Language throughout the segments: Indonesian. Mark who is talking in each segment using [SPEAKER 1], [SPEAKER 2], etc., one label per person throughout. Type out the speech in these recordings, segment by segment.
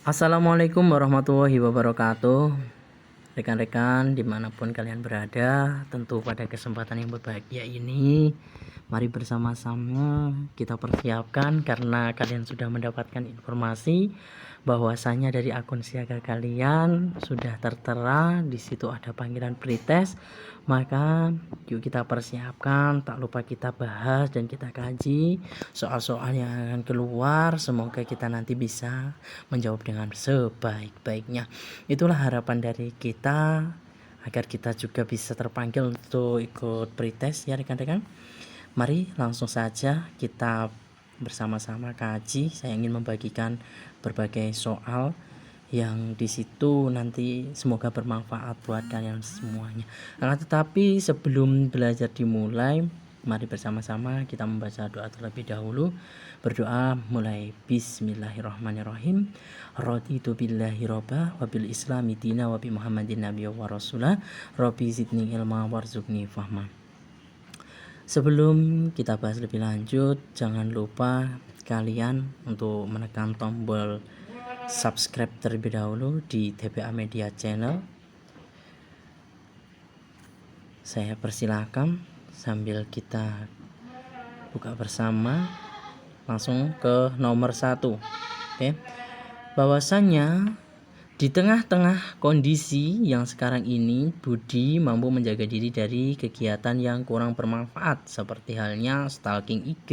[SPEAKER 1] Assalamualaikum warahmatullahi wabarakatuh. Rekan-rekan dimanapun kalian berada, tentu pada kesempatan yang berbahagia ini, mari bersama-sama kita persiapkan karena kalian sudah mendapatkan informasi bahwasanya dari akun siaga kalian sudah tertera di situ ada panggilan pretest. Maka yuk kita persiapkan, tak lupa kita bahas dan kita kaji soal-soal yang akan keluar. Semoga kita nanti bisa menjawab dengan sebaik-baiknya. Itulah harapan dari kita agar kita juga bisa terpanggil untuk ikut pretest ya rekan-rekan. Mari langsung saja kita bersama-sama kaji. Saya ingin membagikan berbagai soal yang di situ nanti semoga bermanfaat buat kalian semuanya. Nah, tetapi sebelum belajar dimulai, mari bersama-sama kita membaca doa terlebih dahulu. Berdoa mulai bismillahirrahmanirrahim. Raditu billahi robba wa bil islami dina wa bi muhammadin nabiyya wa rasulah. Rabbi zidni ilma warzuqni fahma. Sebelum kita bahas lebih lanjut, jangan lupa kalian untuk menekan tombol subscribe terlebih dahulu di TPA Media Channel. Saya persilakan sambil kita buka bersama langsung ke nomor 1. Oke. Bahwasannya di tengah-tengah kondisi yang sekarang ini, Budi mampu menjaga diri dari kegiatan yang kurang bermanfaat seperti halnya stalking IG,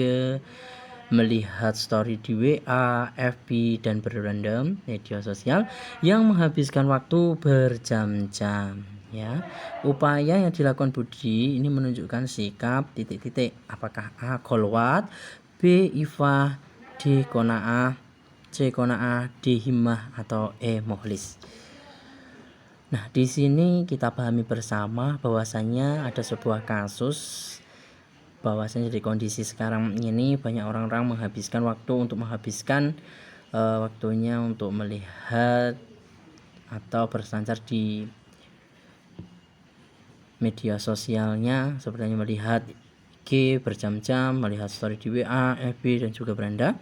[SPEAKER 1] melihat story di WA, FB, dan berandom media sosial yang menghabiskan waktu berjam-jam. Ya, upaya yang dilakukan Budi ini menunjukkan sikap titik-titik. Apakah A. Kholwat, B. Ifah, D. Kona'ah, C. Kona'ah, D. Himmah, atau E. Mukhlis. Nah, di sini kita pahami bersama bahwasannya ada sebuah kasus bahwasanya di kondisi sekarang ini banyak orang-orang menghabiskan waktunya untuk melihat atau berselancar di media sosialnya, seperti melihat IG berjam-jam, melihat story di WA, FB, dan juga beranda.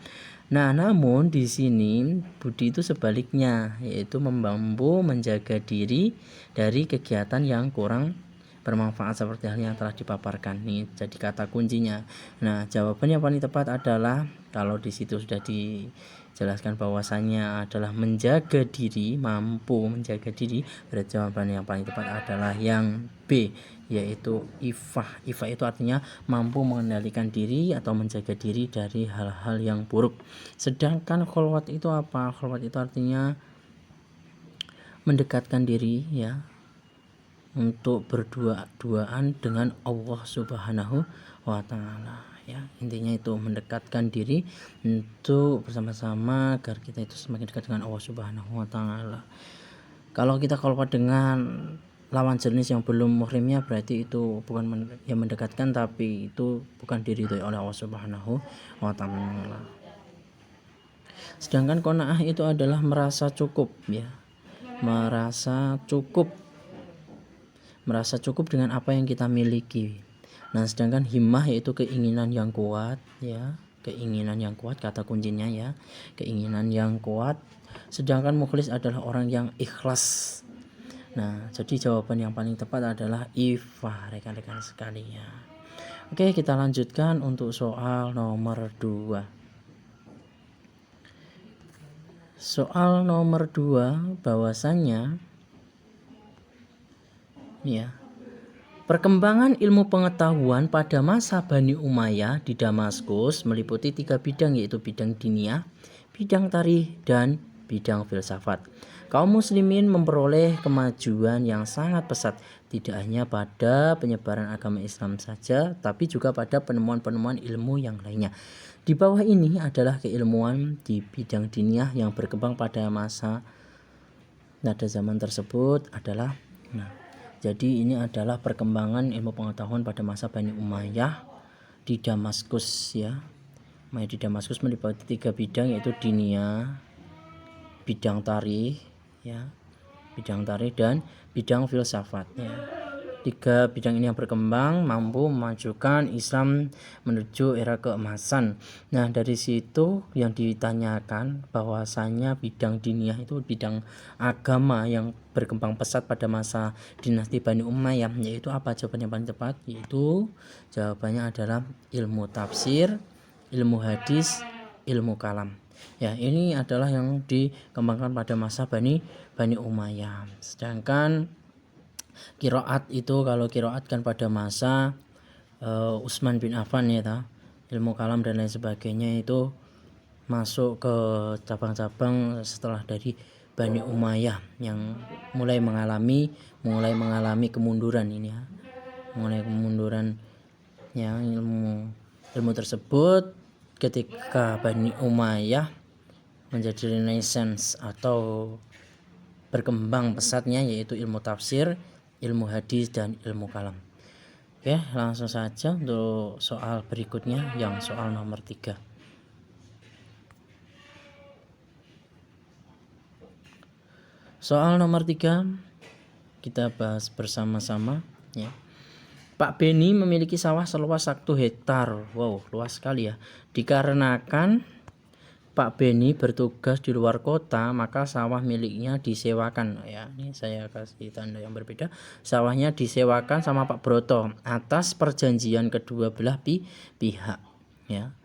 [SPEAKER 1] Nah, namun di sini Budi itu sebaliknya, yaitu mampu menjaga diri dari kegiatan yang kurang bermanfaat seperti hal yang telah dipaparkan nih. Jadi kata kuncinya. Nah, jawaban yang paling tepat adalah kalau di situ sudah dijelaskan bahwasannya adalah menjaga diri, mampu menjaga diri, berarti jawaban yang paling tepat adalah yang B, yaitu ifah. Ifah itu artinya mampu mengendalikan diri atau menjaga diri dari hal-hal yang buruk. Sedangkan kholwat itu apa? Kholwat itu artinya mendekatkan diri ya, untuk berdua-duaan dengan Allah Subhanahu wa taala ya. Intinya itu mendekatkan diri untuk bersama-sama agar kita itu semakin dekat dengan Allah Subhanahu wa taala. Kalau kita kholwat dengan lawan jenis yang belum muhrimnya, berarti itu bukan yang mendekatkan, tapi itu bukan diridhoi oleh Allah Subhanahu wa taala. Sedangkan qanaah itu adalah merasa cukup ya. Merasa cukup dengan apa yang kita miliki. Nah, sedangkan himmah yaitu keinginan yang kuat ya, keinginan yang kuat kata kuncinya ya, keinginan yang kuat. Sedangkan mukhlis adalah orang yang ikhlas. Nah, jadi jawaban yang paling tepat adalah ifah rekan-rekan sekalian. Oke, kita lanjutkan untuk soal nomor 2. Soal nomor 2 bahwasannya ya, perkembangan ilmu pengetahuan pada masa Bani Umayyah di Damaskus meliputi 3 bidang, yaitu bidang diniyah, bidang tarikh, dan bidang filsafat. Kaum muslimin memperoleh kemajuan yang sangat pesat, tidak hanya pada penyebaran agama Islam saja, tapi juga pada penemuan-penemuan ilmu yang lainnya. Di bawah ini adalah keilmuan di bidang diniyah yang berkembang pada masa pada zaman tersebut adalah jadi ini adalah perkembangan ilmu pengetahuan pada masa Bani Umayyah di Damaskus ya. Di Damaskus meliputi 3 bidang, yaitu diniyah, bidang tarikh ya, bidang tarikh, dan bidang filsafat ya. Tiga bidang ini yang berkembang mampu memajukan Islam menuju era keemasan. Nah, dari situ yang ditanyakan bahwasanya bidang diniyah itu bidang agama yang berkembang pesat pada masa dinasti Bani Umayyah, yaitu apa? Jawaban yang paling tepat yaitu jawabannya adalah ilmu tafsir, ilmu hadis, ilmu kalam. Ya, ini adalah yang dikembangkan pada masa Bani Umayyah. Sedangkan kiroat itu, kalau kiroat kan pada masa Utsman bin Affan ya ta. Ilmu kalam dan lain sebagainya itu masuk ke cabang-cabang setelah dari Bani Umayyah yang mulai mengalami kemunduran ini ya. Mulai kemunduran ya, ilmu tersebut ketika Bani Umayyah menjadi renaissance atau berkembang pesatnya, yaitu ilmu tafsir, ilmu hadis, dan ilmu kalam. Oke, langsung saja untuk soal berikutnya, yang soal nomor 3. Soal nomor 3 kita bahas bersama-sama ya. Pak Beni memiliki sawah seluas 1 hektar. Wow, luas sekali ya. Dikarenakan Pak Beni bertugas di luar kota, maka sawah miliknya disewakan ya. Ini saya kasih tanda yang berbeda. Sawahnya disewakan sama Pak Broto atas perjanjian kedua belah pihak ya.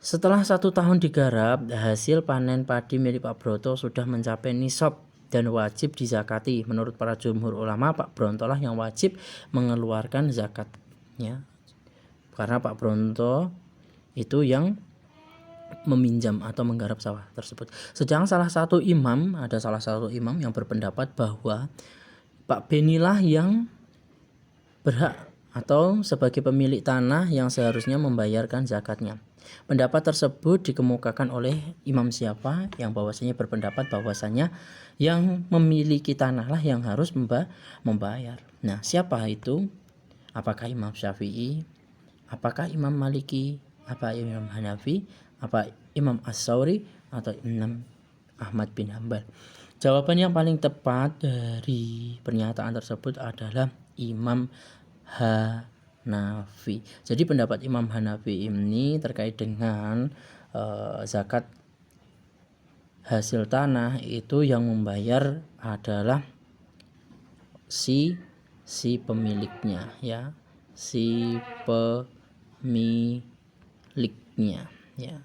[SPEAKER 1] Setelah 1 tahun digarap, hasil panen padi milik Pak Broto sudah mencapai nisab dan wajib dizakati. Menurut para jumhur ulama, Pak Bronto lah yang wajib mengeluarkan zakat ya. Karena Pak Bronto itu yang meminjam atau menggarap sawah tersebut. Sedang salah satu imam yang berpendapat bahwa Pak Beni lah yang berhak atau sebagai pemilik tanah yang seharusnya membayarkan zakatnya. Pendapat tersebut dikemukakan oleh imam siapa? Yang bahwasanya berpendapat bahwasanya yang memiliki tanah lah yang harus membayar. Nah, siapa itu? Apakah Imam Syafi'i? Apakah Imam Maliki? Apa Imam Hanafi? Apa Imam As-Sauri? Atau Imam Ahmad bin Hanbal? Jawaban yang paling tepat dari pernyataan tersebut adalah Imam Hanafi. Jadi pendapat Imam Hanafi ini terkait dengan zakat hasil tanah itu yang membayar adalah si pemiliknya ya, si pemiliknya ya.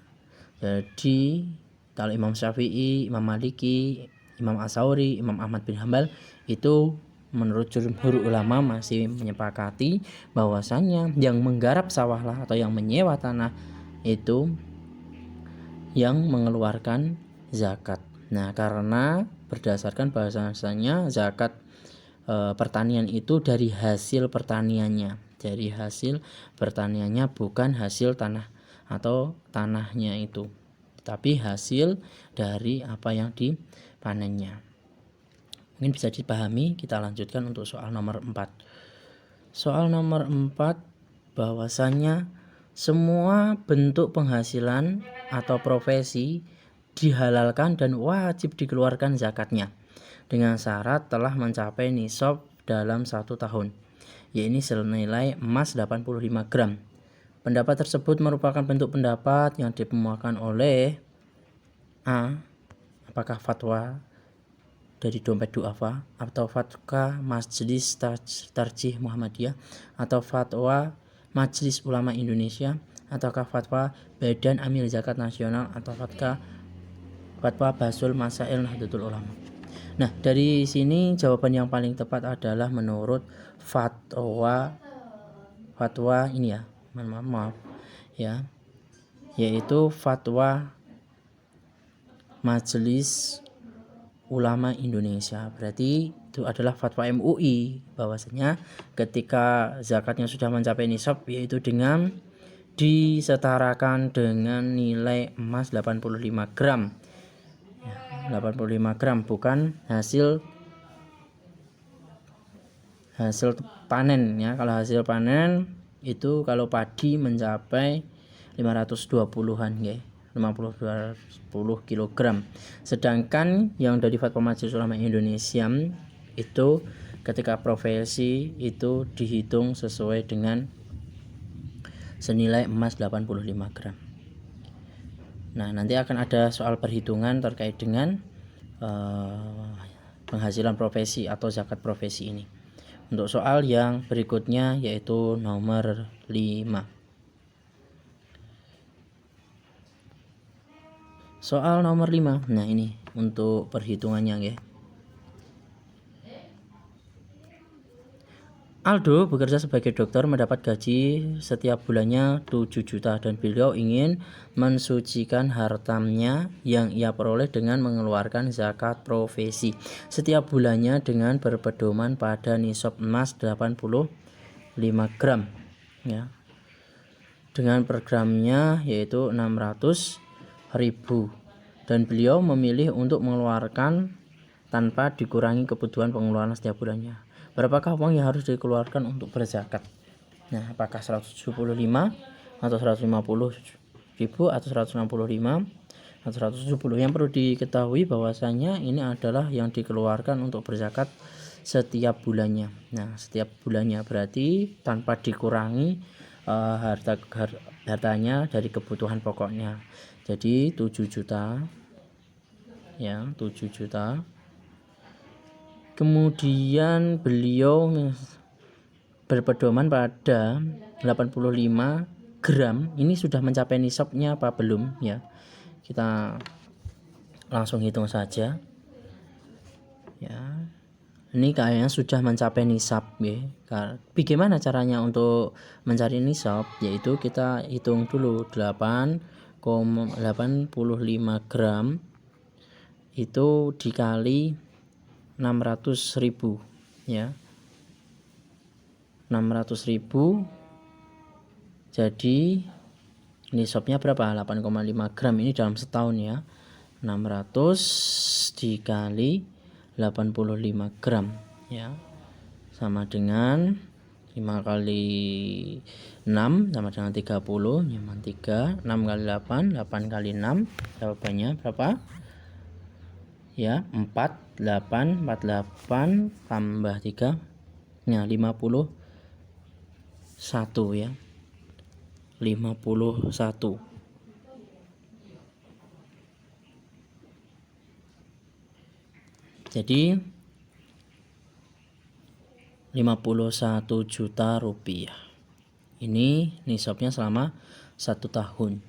[SPEAKER 1] Jadi kalau Imam Syafi'i, Imam Maliki, Imam As-Sauri, Imam Ahmad bin Hanbal itu menurut jumhur ulama masih menyepakati bahwasanya yang menggarap sawah lah atau yang menyewa tanah itu yang mengeluarkan zakat. Nah, karena berdasarkan bahwasanya zakat pertanian itu dari hasil pertaniannya, bukan hasil tanah atau tanahnya itu, tapi hasil dari apa yang dipanennya. Mungkin bisa dipahami. Kita lanjutkan untuk soal nomor 4. Soal nomor 4 bahwasanya semua bentuk penghasilan atau profesi dihalalkan dan wajib dikeluarkan zakatnya dengan syarat telah mencapai nisab dalam 1 tahun, yaitu senilai emas 85 gram. Pendapat tersebut merupakan bentuk pendapat yang dikemukakan oleh A. Apakah fatwa dari dompet duafa, atau fatwa Majelis Tarjih Muhammadiyah, atau fatwa Majelis Ulama Indonesia, ataukah fatwa Badan Amil Zakat Nasional, atau fatwa Basul Masail Nahdlatul Ulama. Nah, dari sini jawaban yang paling tepat adalah menurut fatwa ini ya, maaf ya, yaitu fatwa Majelis Ulama Indonesia. Berarti itu adalah fatwa MUI bahwasanya ketika zakatnya sudah mencapai nisab, yaitu dengan disetarakan dengan nilai emas 85 gram. 85 gram bukan hasil panen ya. Kalau hasil panen itu kalau padi mencapai 520-an ya, 50 kg. Sedangkan yang dari fatwa Majelis Ulama Indonesia itu ketika profesi itu dihitung sesuai dengan senilai emas 85 gram. Nah, nanti akan ada soal perhitungan terkait dengan penghasilan profesi atau zakat profesi ini. Untuk soal yang berikutnya yaitu nomor 5. Soal nomor 5. Nah, ini untuk perhitungannya ya. Aldo bekerja sebagai dokter, mendapat gaji setiap bulannya 7 juta dan beliau ingin mensucikan hartanya yang ia peroleh dengan mengeluarkan zakat profesi setiap bulannya dengan berpedoman pada nisab emas 85 gram ya. Dengan per gramnya yaitu 600.000 dan beliau memilih untuk mengeluarkan tanpa dikurangi kebutuhan pengeluaran setiap bulannya. Berapakah uang yang harus dikeluarkan untuk berzakat? Nah, apakah 175 atau 150.000 atau 165 atau 170? Yang perlu diketahui bahwasanya ini adalah yang dikeluarkan untuk berzakat setiap bulannya. Nah, setiap bulannya berarti tanpa dikurangi hartanya dari kebutuhan pokoknya. Jadi 7 juta ya, 7 juta. Kemudian beliau berpedoman pada 85 gram. Ini sudah mencapai nisabnya apa belum ya? Kita langsung hitung saja. Ya. Ini kayaknya sudah mencapai nisab ya. Bagaimana caranya untuk mencari nisab? Yaitu kita hitung dulu 8,85 gram itu dikali 600.000 ya. 600.000 jadi nisabnya berapa? 8,5 gram ini dalam setahun ya. 600 dikali 85 gram ya, sama dengan 5 kali 6 sama dengan 30, nyaman 3, 6 kali 8, 8 kali 6, jawabannya berapa? Ya, 48 tambah 3 ya 51 ya. 51. Jadi 51 juta rupiah. Ini nisabnya selama 1 tahun.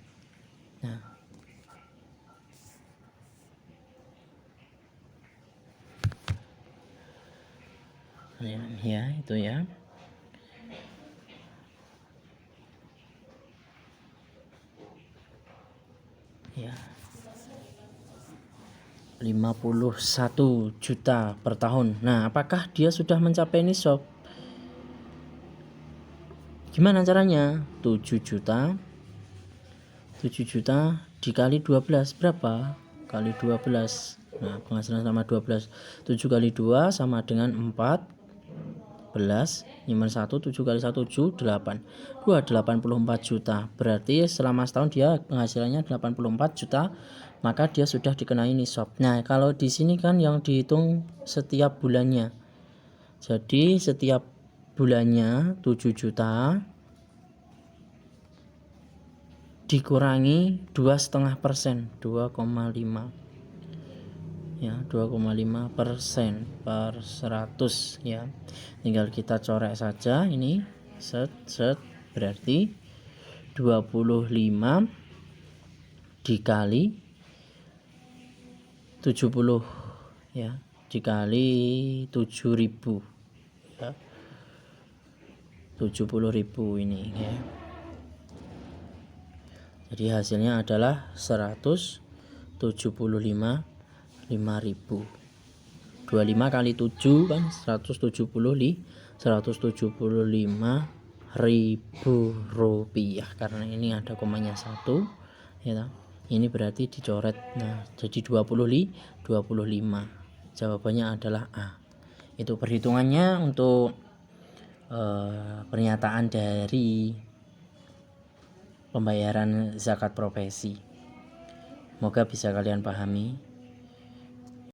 [SPEAKER 1] Nah, ya itu ya. Ya. 51 juta per tahun. Nah, apakah dia sudah mencapai nisab? Gimana caranya? 7 juta dikali 12 berapa? Kali 12. Nah, penghasilan sama 12. 7 kali 2 sama dengan 14. Nyaman 1, 7 kali 1, 7, 8. 2, 84 juta. Berarti selama setahun dia penghasilannya 84 juta, maka dia sudah dikenai nisab. Nah, kalau di sini kan yang dihitung setiap bulannya. Jadi setiap bulannya 7 juta dikurangi 2,5%, 2,5 ya, 2,5% per 100 ya. Tinggal kita coret saja ini, set berarti 25 dikali 70 ya, dikali 7.000 ya, 70.000 ini ya. Jadi hasilnya adalah 175.500. 25 kali 7 kan 175.000 rupiah, karena ini ada komanya 1 ya. Ini berarti dicoret. Nah, jadi 25. Jawabannya adalah A. Itu perhitungannya untuk pernyataan dari pembayaran zakat profesi. Semoga bisa kalian pahami.